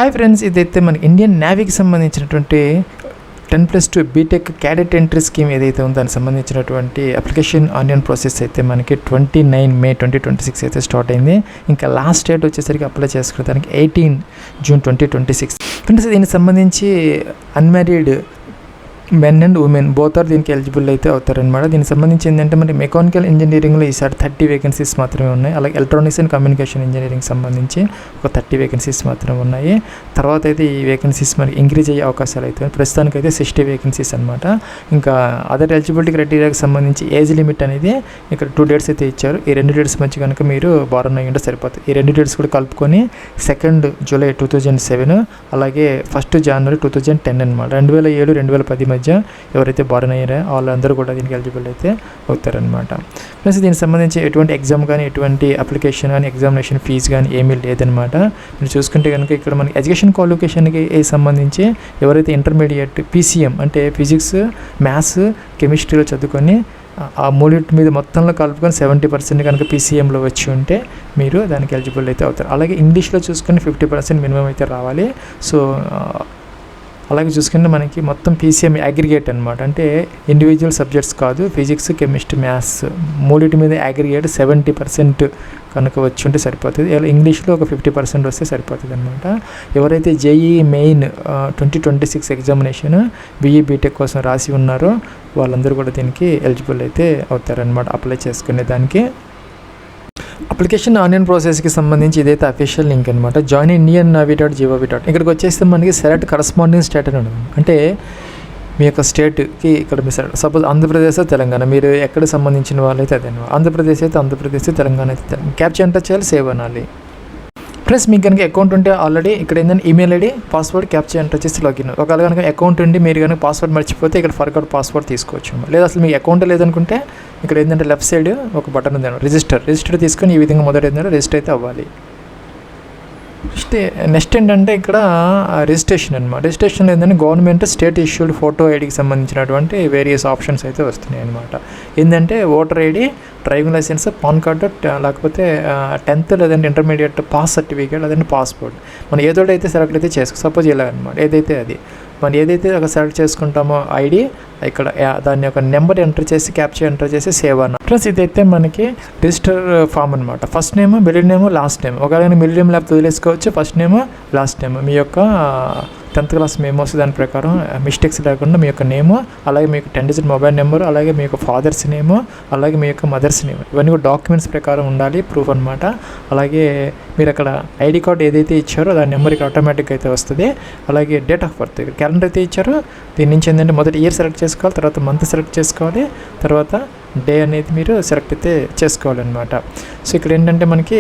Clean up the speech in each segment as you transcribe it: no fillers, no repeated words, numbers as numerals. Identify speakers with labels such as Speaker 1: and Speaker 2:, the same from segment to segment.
Speaker 1: Hi friends, ఇదైతే మన Indian నేవీకి సంబంధించినటువంటి 10+2 బీటెక్ క్యాడెట్ ఎంట్రీ స్కీమ్ ఏదైతే ఉందో దానికి సంబంధించినటువంటి అప్లికేషన్ ఆన్లైన్ ప్రాసెస్ అయితే మనకి 29 మే 2026 అయితే స్టార్ట్ అయింది. ఇంకా లాస్ట్ డేట్ వచ్చేసరికి అప్లై చేసుకోవడానికి 18 జూన్ 2026. ఫ్రెండ్స్, దీనికి సంబంధించి unmarried men and women both are దీనికి ఎలిజిబుల్ అయితే అవుతారనమాట. దీనికి సంబంధించి ఏంటంటే మరి మెకానికల్ ఇంజనీరింగ్లో ఈసారి 30 వేకెన్సీస్ మాత్రమే ఉన్నాయి. అలాగే ఎలక్ట్రానిక్స్ అండ్ కమ్యూనికేషన్ ఇంజనీరింగ్ సంబంధించి ఒక 30 వేకెన్సీస్ మాత్రమే ఉన్నాయి. తర్వాత అయితే ఈ వేకెన్సీస్ మనకి ఇంక్రీజ్ అయ్యే అవకాశాలు అయితే ప్రస్తుతానికి అయితే 60 వేకెన్సీస్ అనమాట. ఇంకా అదర్ ఎలిజిబిలిటీ క్రైటీరియాకి సంబంధించి ఏజ్ లిమిట్ అనేది ఇక్కడ 2 డేట్స్ అయితే ఇచ్చారు. ఈ 2 డేట్స్ మధ్య కనుక మీరు బారన్ అయ్యి ఉంటే సరిపోతుంది. ఈ 2 డేట్స్ కూడా కలుపుకొని 2 జూలై 2007 అలాగే 1 జనవరి 2010 అనమాట. 2007 2010 మధ్య ఎవరైతే బారన్ అయ్యారో వాళ్ళందరూ కూడా దీనికి ఎలిజిబుల్ అయితే అవుతారనమాట. ప్లస్ దీనికి సంబంధించి ఎటువంటి ఎగ్జామ్ కానీ ఎటువంటి అప్లికేషన్ కానీ ఎగ్జామినేషన్ ఫీజు కానీ ఏమీ లేదనమాట. మీరు చూసుకుంటే కనుక ఇక్కడ మనకి ఎడ్యుకేషన్ క్వాలిఫికేషన్కి సంబంధించి ఎవరైతే ఇంటర్మీడియట్ PCM అంటే ఫిజిక్స్, మ్యాథ్స్, కెమిస్ట్రీలో చదువుకొని ఆ మూడింటి మీద మొత్తంలో కలుపుకొని 70% కనుక PCMలో వచ్చి ఉంటే మీరు దానికి ఎలిజిబుల్ అయితే అవుతారు. అలాగే ఇంగ్లీష్లో చూసుకొని 50% మినిమం అయితే రావాలి. సో అలాగే చూసుకుంటే మనకి మొత్తం PCM అగ్రిగేట్ అనమాట. అంటే ఇండివిజువల్ సబ్జెక్ట్స్ కాదు, ఫిజిక్స్, కెమిస్ట్రీ, మ్యాథ్స్ మూడింటి మీద అగ్రిగేట్ 70% కనుక వచ్చి ఉంటే సరిపోతుంది. ఇంగ్లీష్లో ఒక 50% వస్తే సరిపోతుంది అనమాట. ఎవరైతే JEE main 2026 examination BE BTech కోసం రాసి ఉన్నారో వాళ్ళందరూ కూడా దీనికి ఎలిజిబుల్ అయితే అవుతారనమాట అప్లై చేసుకునే దానికి. అప్లికేషన్ ఆన్లైన్ ప్రాసెస్కి సంబంధించి ఇదైతే అఫీషియల్ లింక్ అనమాట. Join indian.navy.gov. ఇక్కడికి వచ్చేస్తే మనకి సెలెక్ట్ కరస్పాండింగ్ స్టేట్ అని ఉంటుంది. అంటే మీ యొక్క స్టేట్కి ఇక్కడ మీ సపోజ్ ఆంధ్రప్రదేశ్, తెలంగాణ, మీరు ఎక్కడ సంబంధించిన వాళ్ళైతే అదే. ఆంధ్రప్రదేశ్ అయితే ఆంధ్రప్రదేశ్, తెలంగాణ అయితే క్యాప్చర్ ఎంటర్ చేయాలి, సేవ్ అనాలి. ప్లస్ మీకు కనుక అకౌంట్ ఉంటే ఆల్రెడీ ఇక్కడ ఏంటంటే email ID, password capture enter చేసి లాగిన్. ఒకవేళ కనుక అకౌంట్ ఉండి మీరు కనుక పాస్వర్డ్ మర్చిపోతే ఇక్కడ ఫర్గాట్ పాస్వర్డ్ తీసుకోవచ్చు. లేదా అసలు మీకు అకౌంట్ లేదనుకుంటే ఇక్కడ ఏంటంటే లెఫ్ట్ సైడ్ ఒక బటన్ ఉంది, రిజిస్టర్ తీసుకొని ఈ విధంగా మొదటి ఏంటంటే రిజిస్టర్ అయితే అవ్వాలి. నెక్స్ట్ ఏంటంటే ఇక్కడ రిజిస్ట్రేషన్ అనమాట. రిజిస్ట్రేషన్ ఏంటంటే గవర్నమెంట్ స్టేట్ ఇష్యూడ్ ఫోటో ఐడికి సంబంధించినటువంటి వేరియస్ ఆప్షన్స్ అయితే వస్తున్నాయి అనమాట. ఏంటంటే voter ID, driving licence, PAN card, లేకపోతే 10th లేదంటే ఇంటర్మీడియట్ పాస్ సర్టిఫికేట్, లేదంటే పాస్పోర్ట్. మనం ఏదో అయితే సెలెక్ట్ అయితే సపోజ్ ఇలా అనమాట. ఏదైతే అది మనం ఏదైతే ఒక సెలెక్ట్ చేసుకుంటామో ID ఇక్కడ దాని యొక్క నెంబర్ ఎంటర్ చేసి క్యాప్చర్ ఎంటర్ చేసి సేవ్ అన్న. ప్లస్ ఇదైతే మనకి రిజిస్టర్ ఫామ్ అనమాట. First name, middle name, last name. ఒకవేళ మిడిల్ నేమ్ లేకపోతే వదిలేసుకోవచ్చు. ఫస్ట్ నేమ్, లాస్ట్ నేమ్, మీ యొక్క 10th క్లాస్ మెమోస్ దాని ప్రకారం మిస్టేక్స్ లేకుండా మీ యొక్క నేము, అలాగే మీకు 10-digit మొబైల్ నెంబరు, అలాగే మీ యొక్క ఫాదర్స్ నేము, అలాగే మీ యొక్క మదర్స్ నేమ్, ఇవన్నీ కూడా డాక్యుమెంట్స్ ప్రకారం ఉండాలి, ప్రూఫ్ అనమాట. అలాగే మీరు అక్కడ ID కార్డ్ ఏదైతే ఇచ్చారో దాని నెంబర్ ఇక్కడ ఆటోమేటిక్గా అయితే వస్తుంది. అలాగే డేట్ ఆఫ్ బర్త్ ఇక్కడ క్యాలెండర్ అయితే ఇచ్చారో దీని నుంచి ఏంటంటే మొదటి ఇయర్ సెలెక్ట్ చేసుకోవాలి, తర్వాత మంత్ సెలెక్ట్ చేసుకోవాలి, తర్వాత డే అనేది మీరు సెలెక్ట్ అయితే చేసుకోవాలన్నమాట. సో ఇక్కడ ఏంటంటే మనకి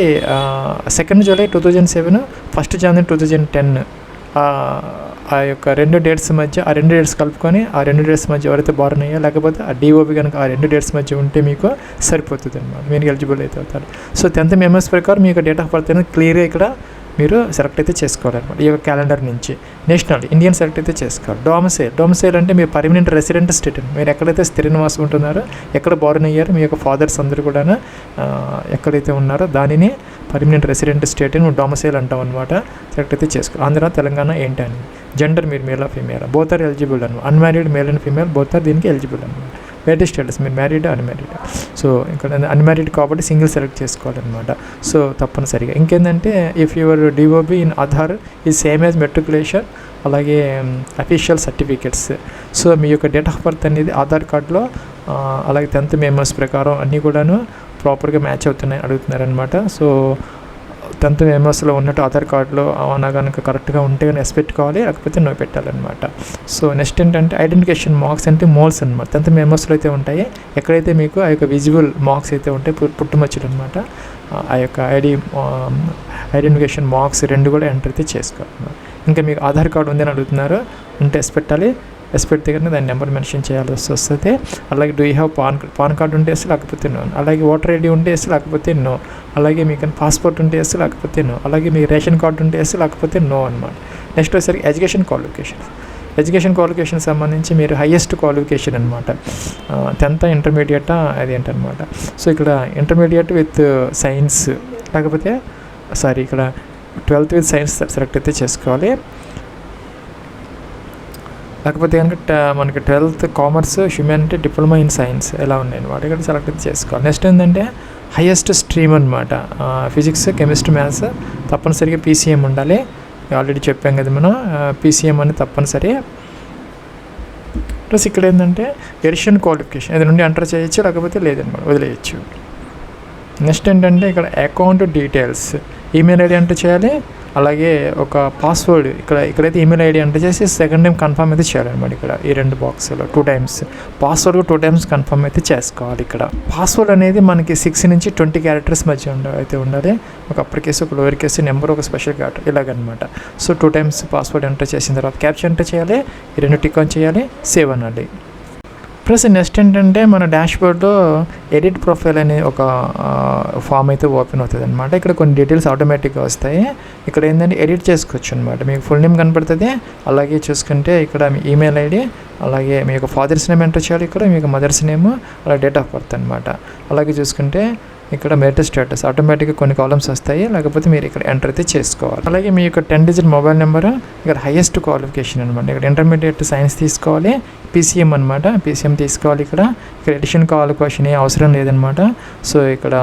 Speaker 1: 2 జూలై 2007, 1 జనవరి 2010 ఆ యొక్క 2 డేట్స్ మధ్య ఆ 2 డేట్స్ కలుపుకొని ఆ 2 డేట్స్ మధ్య ఎవరైతే బారన్ అయ్యా లేకపోతే ఆ DOB కనుక ఆ 2 డేట్స్ మధ్య ఉంటే మీకు సరిపోతుంది అనమాట. మీరు ఎలిజిబుల్ అయితే అవుతారు. సో 10th మెమోస్ ప్రకారం మీ యొక్క డేట్ ఆఫ్ బర్త్ అనేది క్లియర్గా ఇక్కడ మీరు సెలెక్ట్ అయితే చేసుకోవాలన్నమాట. ఈ యొక్క క్యాలెండర్ నుంచి నేషనల్ ఇండియన్ సెలెక్ట్ అయితే చేసుకోవాలి. డొమిసైల్ అంటే మీ పర్మనెంట్ రెసిడెంట్ స్టేట్, మీరు ఎక్కడైతే స్థిర నివాసం ఉంటున్నారో, ఎక్కడ బారన్ అయ్యారో, మీ యొక్క ఫాదర్స్ అందరూ కూడా ఎక్కడైతే ఉన్నారో దానిని పర్మనెంట్ రెసిడెంట్ స్టేట్ అని డొమిసైల్ అంటాం అనమాట. సెలెక్ట్ అయితే చేసుకోవాలి. ఆంధ్ర, తెలంగాణ ఏంటి అని. జెండర్ మీరు male or female, both are eligible అనమాట. Unmarried male and female both are దీనికి ఎలిజిబుల్ అనమాట. మ్యారేజ్ స్టేటస్ మీరు మ్యారీడ్, అన్మ్యారీడ్. సో ఇక్కడ అన్మ్యారీడ్ కాబట్టి సింగిల్ సెలెక్ట్ చేసుకోవాలన్నమాట. సో తప్పనిసరిగా ఇంకేంటంటే if your DOB in Aadhaar is same as matriculation, అలాగే అఫీషియల్ సర్టిఫికేట్స్. సో మీ యొక్క డేట్ ఆఫ్ బర్త్ అనేది ఆధార్ కార్డులో అలాగే 10th మెమోస్ ప్రకారం అన్నీ కూడాను ప్రాపర్గా మ్యాచ్ అడుగుతున్నారనమాట. సో 10th మెమోస్లో ఉన్నట్టు ఆధార్ కార్డులో అవునా కనుక కరెక్ట్గా ఉంటే కానీ ఎస్ పెట్టుకోవాలి, లేకపోతే నో పెట్టాలన్నమాట. సో నెక్స్ట్ ఏంటంటే ఐడెంటిఫికేషన్ మార్క్స్ అంటే మోల్స్ అనమాట. 10th మెమోస్లో అయితే ఉంటాయి. ఎక్కడైతే మీకు ఆ యొక్క విజువల్ మార్క్స్ అయితే ఉంటాయి, పుట్టుమచ్చలు అనమాట, ఆ యొక్క ఐడెంటిఫికేషన్ మార్క్స్ 2 కూడా ఎంటర్ అయితే చేసుకోవాలి. ఇంకా మీకు ఆధార్ కార్డు ఉందని అడుగుతున్నారు, ఉంటే ఎస్ పెట్టాలి. ఎస్ పెడితే కనుక దాని నెంబర్ మెన్షన్ చేయాల్సి వస్తుంది. అలాగే do you have pan card ఉంటే ఎస్, లేకపోతే నో. అలాగే ఓటర్ ID ఉంటే ఎస్, లేకపోతే నో. అలాగే మీకు పాస్పోర్ట్ ఉంటే ఎస్, లేకపోతే నో. అలాగే మీకు రేషన్ కార్డు ఉంటే ఎస్, లేకపోతే నో అనమాట. నెక్స్ట్ వచ్చేసరికి ఎడ్యుకేషన్ క్వాలిఫికేషన్ సంబంధించి మీరు హైయెస్ట్ క్వాలిఫికేషన్ అనమాట. 10th ఇంటర్మీడియట్ అది ఏంటనమాట. సో ఇక్కడ ఇంటర్మీడియట్ విత్ సైన్స్, లేకపోతే ఇక్కడ 12th విత్ సైన్స్ సెలెక్ట్ అయితే చేసుకోవాలి. లేకపోతే కనుక మనకి 12th commerce, humanity, diploma in science ఎలా ఉన్నాయి వాటి ఇక్కడ సెలెక్ట్ అయితే చేసుకోవాలి. నెక్స్ట్ ఏంటంటే హైయెస్ట్ స్ట్రీమ్ అనమాట, ఫిజిక్స్, కెమిస్ట్రీ, మ్యాథ్స్ తప్పనిసరిగా PCM ఉండాలి. ఆల్రెడీ చెప్పాం కదా మనం, PCM అని తప్పనిసరి. ప్లస్ ఇక్కడ ఏంటంటే ఎడిషన్ క్వాలిఫికేషన్ ఇది నుండి ఎంటర్ చేయొచ్చు, లేకపోతే లేదనమాట వదిలేయచ్చు. నెక్స్ట్ ఏంటంటే ఇక్కడ account details, email ID enter చేయాలి. అలాగే ఒక పాస్వర్డ్ ఇక్కడైతే ఈమెయిల్ ఐడి ఎంటర్ చేసి సెకండ్ టైం కన్ఫర్మ్ అయితే చేయాలన్నమాట. ఇక్కడ ఈ 2 బాక్స్లో 2 times పాస్వర్డ్ 2 times కన్ఫర్మ్ అయితే చేసుకోవాలి. ఇక్కడ పాస్వర్డ్ అనేది మనకి 6 నుంచి 20 characters మధ్య అయితే ఉండాలి. ఒక అప్పర్ కేసు, ఒక లోయర్ కేసు, నెంబర్, ఒక స్పెషల్ క్యారెక్టర్ ఇలాగనమాట. సో 2 times పాస్వర్డ్ ఎంటర్ చేసిన తర్వాత క్యాప్చర్ ఎంటర్ చేయాలి. ఈ 2 టిక్ ఆన్ చేయాలి, సేవ్ అనాలి. ప్లస్ నెక్స్ట్ ఏంటంటే మన డాష్బోర్డ్లో ఎడిట్ ప్రొఫైల్ అనే ఒక ఫామ్ అయితే ఓపెన్ అవుతుంది అనమాట. ఇక్కడ కొన్ని డీటెయిల్స్ ఆటోమేటిక్గా వస్తాయి. ఇక్కడ ఏంటంటే ఎడిట్ చేసుకోవచ్చు అనమాట. మీకు ఫుల్ నేమ్ కనపడుతుంది. అలాగే చూసుకుంటే ఇక్కడ మీ ఈమెయిల్ ఐడి, అలాగే మీ యొక్క ఫాదర్స్ నేమ్ ఎంటర్ చేయాలి. ఇక్కడ మీకు మదర్స్ నేమ్, అలాగే డేట్ ఆఫ్ బర్త్ అనమాట. అలాగే చూసుకుంటే ఇక్కడ మెరిట్ స్టేటస్ ఆటోమేటిక్గా కొన్ని కాలమ్స్ వస్తాయి, లేకపోతే మీరు ఇక్కడ ఎంటర్ అయితే చేసుకోవాలి. అలాగే మీ యొక్క 10-digit మొబైల్ నెంబర్, ఇక్కడ హైయెస్ట్ క్వాలిఫికేషన్ అనమాట. ఇక్కడ ఇంటర్మీడియట్ సైన్స్ తీసుకోవాలి, PCM అనమాట. PCM తీసుకోవాలి. ఇక్కడ ఎడిషన్ క్వాలిఫికేషన్ ఏ అవసరం లేదనమాట. సో ఇక్కడ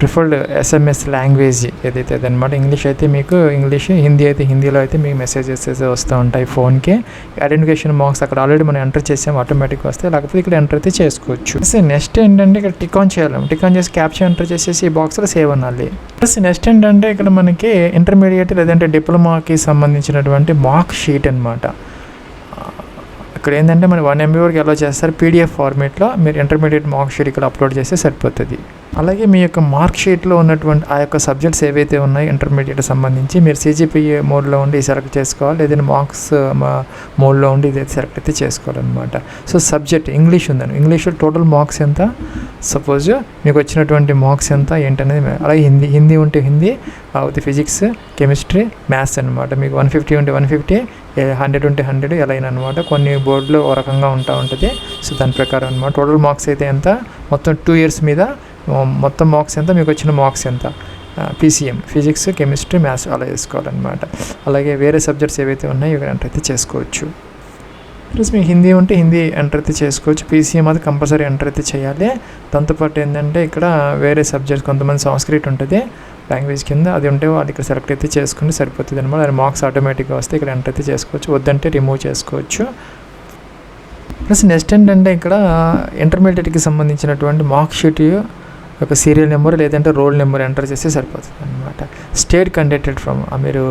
Speaker 1: ప్రిఫర్డ్ SMS లాంగ్వేజ్ ఏదైతే అదనమాట. ఇంగ్లీష్ అయితే మీకు ఇంగ్లీష్, హిందీ అయితే హిందీలో అయితే మీకు మెసేజెస్ వస్తూ ఉంటాయి ఫోన్కి. ఐడెంటిఫికేషన్ మార్క్స్ అక్కడ ఆల్రెడీ మనం ఎంటర్ చేసాం, ఆటోమేటిక్గా వస్తాయి, లేకపోతే ఇక్కడ ఎంటర్ అయితే చేసుకోవచ్చు. నెక్స్ట్ ఏంటంటే ఇక్కడ టిక్ ఆన్ చేయాలి. టిక్ ఆన్ చేసి క్యాప్చర్ ఎంటర్ చేసేసి ఈ బాక్స్లో సేవ్ అనాలి. ప్లస్ నెక్స్ట్ ఏంటంటే ఇక్కడ మనకి ఇంటర్మీడియట్ లేదంటే డిప్లొమాకి సంబంధించినటువంటి మార్క్ షీట్ అనమాట. ఇక్కడ ఏంటంటే మన 1 MB వరకు ఎలా చేస్తారు, PDF ఫార్మేట్లో మీరు ఇంటర్మీడియట్ మార్క్ షీట్ ఇక్కడ అప్లోడ్ చేస్తే సరిపోతుంది. అలాగే మీ యొక్క మార్క్ షీట్లో ఉన్నటువంటి ఆ యొక్క సబ్జెక్ట్స్ ఏవైతే ఉన్నాయో ఇంటర్మీడియట్ సంబంధించి మీరు CGPA మోడ్లో ఉండి సెలెక్ట్ చేసుకోవాలి, లేదంటే మార్క్స్ మోడ్లో ఉండి ఇదైతే సెలెక్ట్ అయితే చేసుకోవాలన్నమాట. సో సబ్జెక్ట్ ఇంగ్లీష్ ఉందని, ఇంగ్లీష్లో టోటల్ మార్క్స్ ఎంత, సపోజ్ మీకు వచ్చినటువంటి మార్క్స్ ఎంత ఏంటనేది. అలాగే హిందీ ఉంటే హిందీ, లేకపోతే ఫిజిక్స్, కెమిస్ట్రీ, మ్యాథ్స్ అనమాట. మీకు 150 ఉంటే 150, 100 ఉంటే 100 ఎలా అయినా అనమాట. కొన్ని బోర్డులో ఒక రకంగా ఉంటుంది. సో దాని ప్రకారం అనమాట. టోటల్ మార్క్స్ అయితే ఎంత, మొత్తం 2 years మీద మొత్తం మార్క్స్ ఎంత, మీకు వచ్చిన మార్క్స్ ఎంత, PCM ఫిజిక్స్, కెమిస్ట్రీ, మ్యాథ్స్ అలా వేసుకోవాలన్నమాట. అలాగే వేరే సబ్జెక్ట్స్ ఏవైతే ఉన్నాయో ఇవి ఎంటర్ అయితే చేసుకోవచ్చు. ప్లస్ మీకు హిందీ ఉంటే హిందీ ఎంటర్ అయితే చేసుకోవచ్చు. PCM అది కంపల్సరీ ఎంటర్ అయితే చేయాలి. దాంతోపాటు ఏంటంటే ఇక్కడ వేరే సబ్జెక్ట్స్ కొంతమంది సంస్కృతి ఉంటుంది లాంగ్వేజ్ కింద, అది ఉంటే వాళ్ళు ఇక్కడ సెలెక్ట్ అయితే చేసుకుంటే సరిపోతుంది అనమాట. అది మార్క్స్ ఆటోమేటిక్గా వస్తే ఇక్కడ ఎంటర్ అయితే చేసుకోవచ్చు, వద్దంటే రిమూవ్ చేసుకోవచ్చు. ప్లస్ నెక్స్ట్ ఏంటంటే ఇక్కడ ఇంటర్మీడియట్కి సంబంధించినటువంటి మార్క్ షీట్ ఒక సీరియల్ నెంబర్ లేదంటే రోల్ నెంబర్ ఎంటర్ చేస్తే సరిపోతుంది అనమాట. స్టేట్ కండక్టెడ్ ఫ్రమ్, మీరు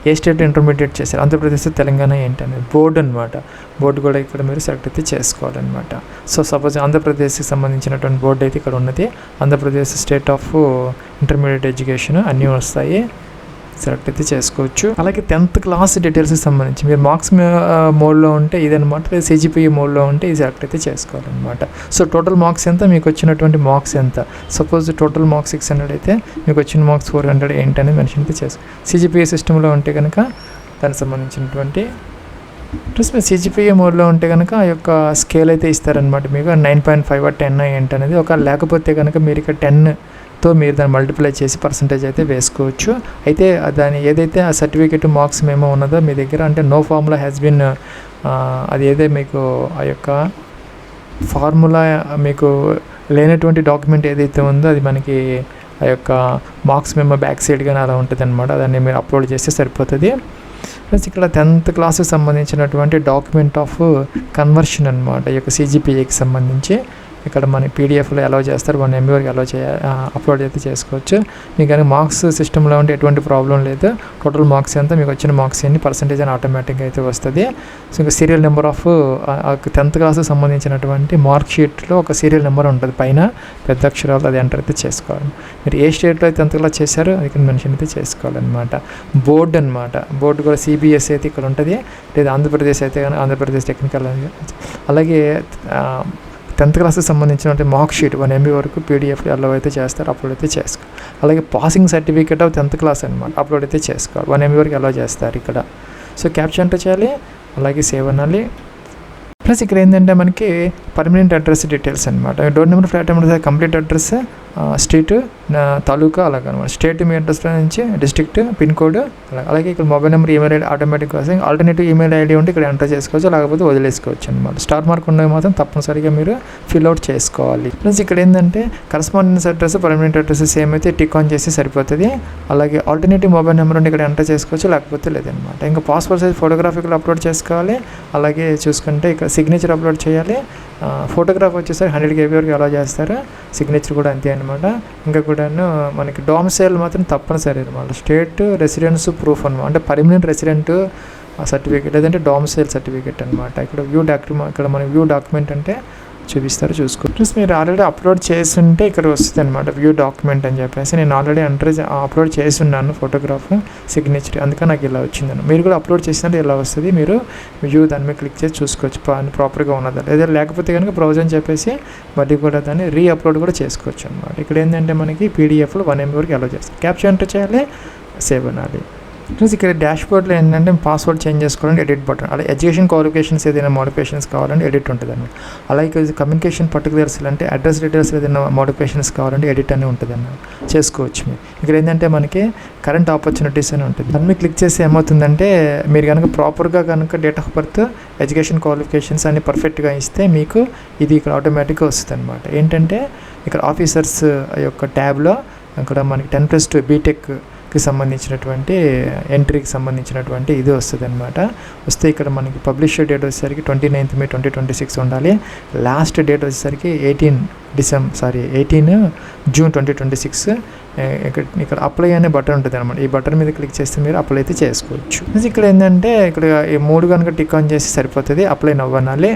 Speaker 1: ఏ స్టేట్ ఇంటర్మీడియట్ చేశారు, ఆంధ్రప్రదేశ్, తెలంగాణ ఏంటనేది బోర్డు అనమాట. బోర్డు కూడా ఇక్కడ మీరు సెలెక్ట్ అయితే చేసుకోవాలన్నమాట. సో సపోజ్ ఆంధ్రప్రదేశ్కి సంబంధించినటువంటి బోర్డు అయితే ఇక్కడ ఉన్నది. Andhra Pradesh state of intermediate education అన్నీ వస్తాయి, సెలెక్ట్ అయితే చేసుకోవచ్చు. అలాగే 10th క్లాస్ డీటెయిల్స్కి సంబంధించి మీరు మార్క్స్ మోడ్లో ఉంటే ఇదనమాట, లేదా CGPA మోడ్లో ఉంటే ఇది సెలెక్ట్ అయితే చేసుకోవాలన్నమాట. సో టోటల్ మార్క్స్ ఎంత, మీకు వచ్చినటువంటి మార్క్స్ ఎంత. సపోజ్ టోటల్ మార్క్స్ 600 అయితే మీకు వచ్చిన మార్క్స్ 400 ఏంటనేది మెన్షన్ అయితే CGPA సిస్టంలో ఉంటే కనుక దానికి సంబంధించినటువంటి. ప్లస్ మీరు CGPA మోడ్లో ఉంటే కనుక ఆ యొక్క స్కేల్ అయితే ఇస్తారనమాట. మీకు 9.5 or 10 ఏంటనేది. ఒక లేకపోతే కనుక మీరు ఇక్కడ 10తో మీరు దాన్ని మల్టిప్లై చేసి పర్సంటేజ్ అయితే వేసుకోవచ్చు. అయితే దాని ఏదైతే ఆ సర్టిఫికేట్ మార్క్స్ మేమో ఉన్నదో మీ దగ్గర, అంటే నో ఫార్ములా హ్యాస్ బిన్, అది ఏదైతే మీకు ఆ యొక్క ఫార్ములా మీకు లేనటువంటి డాక్యుమెంట్ ఏదైతే ఉందో అది మనకి ఆ యొక్క మార్క్స్ మేమో బ్యాక్ సైడ్ కానీ అలా ఉంటుంది అనమాట. దాన్ని మీరు అప్లోడ్ చేస్తే సరిపోతుంది. ప్లస్ ఇక్కడ 10th క్లాస్కి సంబంధించినటువంటి డాక్యుమెంట్ ఆఫ్ కన్వర్షన్ అనమాట. ఈ యొక్క CGPAకి సంబంధించి ఇక్కడ మన PDFలో అలౌ చేస్తారు, 1 MB వరకు అలౌ అప్లోడ్ అయితే చేసుకోవచ్చు. మీకు కానీ మార్క్స్ సిస్టంలో ఉంటే ఎటువంటి ప్రాబ్లం లేదు. టోటల్ మార్క్స్ ఎంత, మీకు వచ్చిన మార్క్స్ ఎన్ని పర్సెంటేజ్ అని ఆటోమేటిక్గా అయితే వస్తుంది. సో ఇంకా సీరియల్ నెంబర్ ఆఫ్ 10th క్లాస్కి సంబంధించినటువంటి మార్క్ షీట్లో ఒక సీరియల్ నెంబర్ ఉంటుంది పైన పెద్ద అక్షరాలు, అది ఎంటర్ అయితే చేసుకోవాలి. మీరు ఏ స్టేట్లో అయితే 10th క్లాస్ చేశారో అది ఇక్కడ మెన్షన్ అయితే చేసుకోవాలన్నమాట. బోర్డు అనమాట. బోర్డు కూడా CBSE అయితే ఇక్కడ ఉంటుంది, లేదా ఆంధ్రప్రదేశ్ అయితే కానీ ఆంధ్రప్రదేశ్ టెక్నికల్. అలాగే 10th క్లాస్కి సంబంధించిన మార్క్ షీట్ 1 MB వరకు PDF అలో అయితే చేస్తారు, అప్లోడ్ అయితే చేసుకో. అలాగే passing certificate of 10th class అనమాట, అప్లోడ్ అయితే చేసుకోవాలి. 1 MB వరకు అలో చేస్తారు ఇక్కడ. సో క్యాప్చర్ ఎంటర్ చేయాలి, అలాగే సేవ్ అనాలి. ప్లస్ ఇక్కడ ఏంటంటే మనకి పర్మనెంట్ అడ్రస్ డీటెయిల్స్ అనమాట. Door number, flat number, complete address, street, taluka అలాగనమాట. స్టేట్ మీ అడ్రస్లో నుంచి డిస్ట్రిక్ట్, పిన్ కోడ్ అలాగే ఇక్కడ mobile number, email ID automatic వస్తుంది. ఆల్టర్నేటివ్ ఈమెయిల్ ఐడి ఉంటే ఇక్కడ ఎంటర్ చేసుకోవచ్చు, లేకపోతే వదిలేసుకోవచ్చు అనమాట. స్టార్ మార్క్ ఉన్నవి మాత్రం తప్పనిసరిగా మీరు ఫిల్అవుట్ చేసుకోవాలి. ప్లస్ ఇక్కడ ఏంటంటే correspondence address, permanent address same అయితే టిక్ ఆన్ చేసి సరిపోతుంది. అలాగే ఆల్టర్నేటివ్ మొబైల్ నెంబర్ ఉంటే ఇక్కడ ఎంటర్ చేసుకోవచ్చు, లేకపోతే లేదనమాట. ఇంకా పాస్పోర్ట్ సైజ్ ఫోటోగ్రాఫికల్ అప్లోడ్ చేసుకోవాలి. అలాగే చూసుకుంటే ఇక్కడ సిగ్నేచర్ అప్లోడ్ చేయాలి. ఫోటోగ్రాఫ్ వచ్చేసరికి 100 KB వరకు అలా చేస్తారు. సిగ్నేచర్ కూడా అంతే అనమాట. ఇంకా కూడాను మనకి డొమిసైల్ మాత్రం తప్పనిసరి అనమాట. స్టేట్ రెసిడెన్స్ ప్రూఫ్ అనమాట, అంటే పర్మనెంట్ రెసిడెంట్ సర్టిఫికేట్ లేదంటే డొమిసైల్ సర్టిఫికేట్ అనమాట. ఇక్కడ ఇక్కడ మన వ్యూ డాక్యుమెంట్ అంటే చూపిస్తారు, చూసుకోవచ్చు. ప్లస్ మీరు ఆల్రెడీ అప్లోడ్ చేస్తుంటే ఇక్కడ వస్తుంది అనమాట వ్యూ డాక్యుమెంట్ అని చెప్పేసి. నేను ఆల్రెడీ అప్లోడ్ చేసి ఉన్నాను ఫోటోగ్రాఫ్, సిగ్నేచర్, అందుకని నాకు ఇలా వచ్చిందను. మీరు కూడా అప్లోడ్ చేసినట్టు ఇలా వస్తుంది. మీరు వ్యూ దాని మీద క్లిక్ చేసి చూసుకోవచ్చు ప్రాపర్గా ఉన్నదా లేదా. లేకపోతే కనుక బ్రౌజ్ అని చెప్పేసి మళ్ళీ కూడా దాన్ని అప్లోడ్ కూడా చేసుకోవచ్చు అనమాట. ఇక్కడ ఏంటంటే మనకి పీడిఎఫ్లో 1 MB వరకు అలో చేస్తారు. క్యాప్చర్ ఎంటర్ చేయాలి, సేవ్ అనాలి. ప్లస్ ఇక్కడ డాష్ బోర్డ్లో ఏంటంటే పాస్వర్డ్ చేంజ్ చేసుకోవాలంటే ఎడిట్ బటన్, అలా ఎడ్యుకేషన్ క్వాలిఫికేషన్స్ ఏదైనా మోడిఫికేషన్స్ కావాలంటే ఎడిట్ ఉంటుంది అన్నమాట. అలాగే కమ్యూనికేషన్ పర్టికులర్స్ అంటే అడ్రస్ డీటెయిల్స్ ఏదైనా మోడిఫికేషన్స్ కావాలంటే ఎడిట్ అని ఉంటుంది అన్నమాట, చేసుకోవచ్చు మీరు. ఇక్కడ ఏంటంటే మనకి కరెంట్ ఆపర్చునిటీస్ అని ఉంటుంది. దాన్ని క్లిక్ చేస్తే ఏమవుతుందంటే మీరు కనుక ప్రాపర్గా కనుక date of birth, education qualifications అన్ని పర్ఫెక్ట్గా ఇస్తే మీకు ఇది ఇక్కడ ఆటోమేటిక్గా వస్తుంది అనమాట. ఏంటంటే ఇక్కడ ఆఫీసర్స్ యొక్క ట్యాబ్లో ఇక్కడ మనకి 10+2 బీటెక్కి సంబంధించినటువంటి ఎంట్రీకి సంబంధించినటువంటి ఇది వస్తుంది అనమాట. వస్తే ఇక్కడ మనకి పబ్లిష్ డేట్ వచ్చేసరికి 29 May 2026 ఉండాలి. లాస్ట్ డేట్ వచ్చేసరికి 18 June 2026. ఇక్కడ అప్లై అనే బటన్ ఉంటుంది అనమాట. ఈ బటన్ మీద క్లిక్ చేస్తే మీరు అప్లై అయితే చేసుకోవచ్చు. ఇక్కడ ఏంటంటే ఇక్కడ ఈ 3 కనుక టిక్ ఆన్ చేసి సరిపోతుంది. అప్లై నవ్వనాలి.